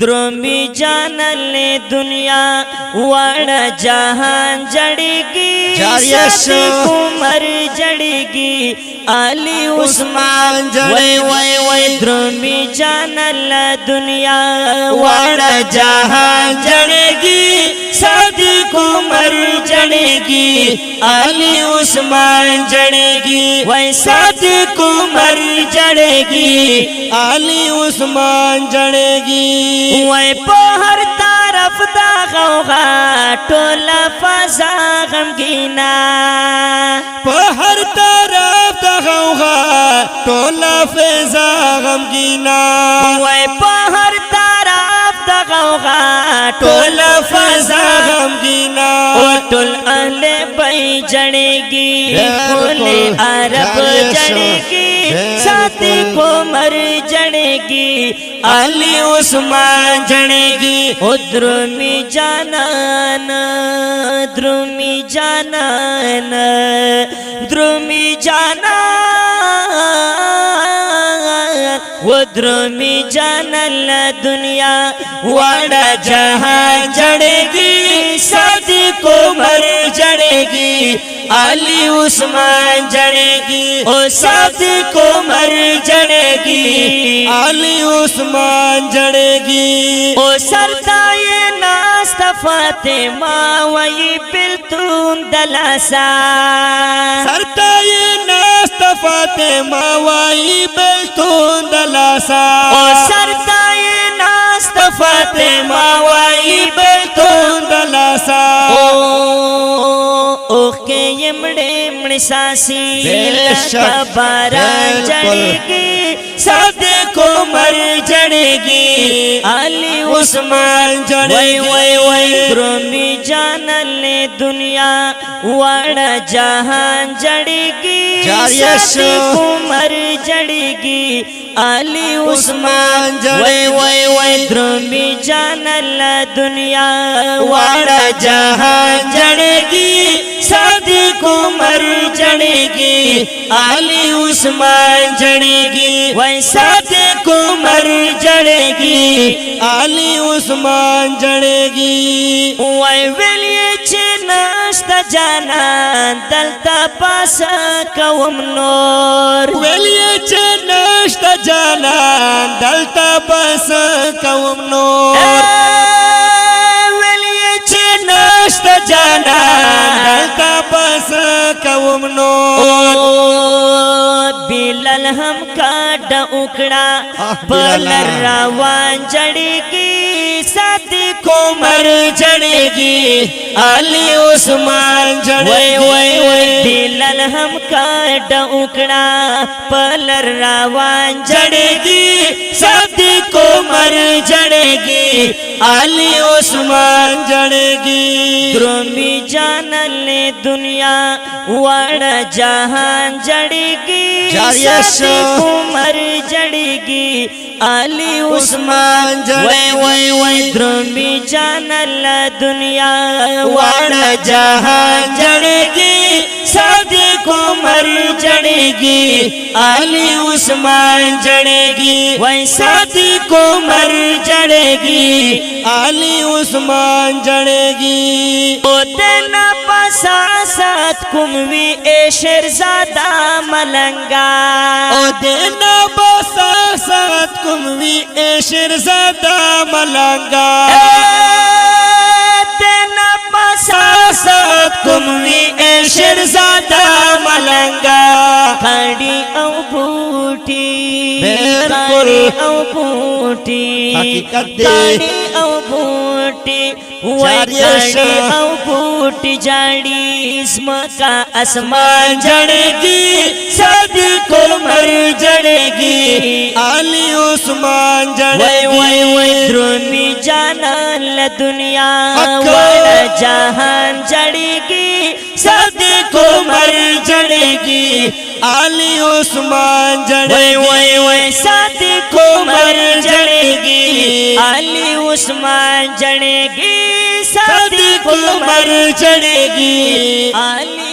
द्रोमी जानल दुनिया वाड़ा जहान जड़ेगी, साथी कुमर जड़ेगी, अली उस्मान जड़े। द्रोमी जानल दुनिया वाड़ा जहान जड़ेगी, साथी कुमर जड़ेगी, अली उस्मान जड़ेगी। वही साथी कुमर जड़ेगी, अली उस्मान जड़ेगी। वही पहर तरफ दागोगा टोला फजा गमगीना, पहर तरफ दागोगा टोला फजा गमगीना। वही पहर तरफ दागोगा टोला फजा गमगीना। टोल अहले बई जड़ेगी, टोले अरब जड़ेगी, साथी को मर जड़ेगी, अली उस्मान जड़ेगी। ओ द्रोमी जानन, द्रोमी जानन, द्रोमी जानन, वो द्रोमी जानल दुनिया वाड़ा जहां जड़ेगी, साथी को मर जड़ेगी, अली उस्मान जड़ेगी। ओ साथी को मर जड़ेगी, अली उस्मान जड़ेगी। ओ सरताये नास्ता फातिमा वही बिल्तुम दलासा, सरताये नास्ता फातिमा वही बिल्तुम दलासा। ओ सरताये नास्ता फातिमा वही बिल्तुम दलासा। ओके यमड़े मणसासी बारा जड़ेगी, सादे को मर जड़ेगी, अली उस्मान जड़ेगी। द्रोमी जानल दुनिया वाड़ा जहान जड़ेगी, साथी को मर जड़ेगी, अली उस्मान जड़ेगी। द्रोमी जानल दुनिया वाड़ा जहान जड़ेगी, साथी को मर जड़ेगी, अली उस्मान जड़ेगी। वही साथी को मर जड़ेगी, अली उस्मान जड़ेगी। वही वेलिए नाश्ता जाना दलता पास कवम नोर, वेलिए नाश्ता जाना दलता पास कवम नोर, नाश्ता जाना दलता पास कवम नोर। बिलल हम काट उकड़ा बलर रवान जड़ेगी, साथी को मर जड़ेगी, अली उस्मान जड़ेगी। बिलल हम काट उकड़ा बलर रवान जड़ेगी, साथी को मर जड़ेगी, अली उस्मान जड़ेगी। द्रोमी जानल दुनिया वाड़ा जहान जड़ेगी, साथी को मर जड़ेगी, अली उस्मान जड़ेगी। द्रोमी जानल दुनिया वाड़ा जहान जड़ेगी, साथी को मर जड़ेगी, अली उस्मान जड़ेगी। वही साथी को मर जड़ेगी, अली उस्मान जड़ेगी। ओ तेना पसासत कुमवी ए शेरजादा मलंगा, ओ देना पसासत कुमवी ए शेरजादा मलंगा, तेना पसासत कुमवी ए शेरजादा मलंगा। खड़ी औ बूटी, खड़ी औ बूटी, खड़ी औ बूटी, खड़ी औ बूटी जाड़ी, इसका आसमान जड़ेगी, साथी को मर जड़ेगी, अली उस्मान जड़ेगी। द्रोमी जानल दुनिया वाड़ा जहान जड़ेगी, साथी को मर जड़ेगी, अली उस्मान जड़ेगी। साथी को मर जड़ेगी, अली उस्मान जड़ेगी, साथी को मर जड़ेगी, अली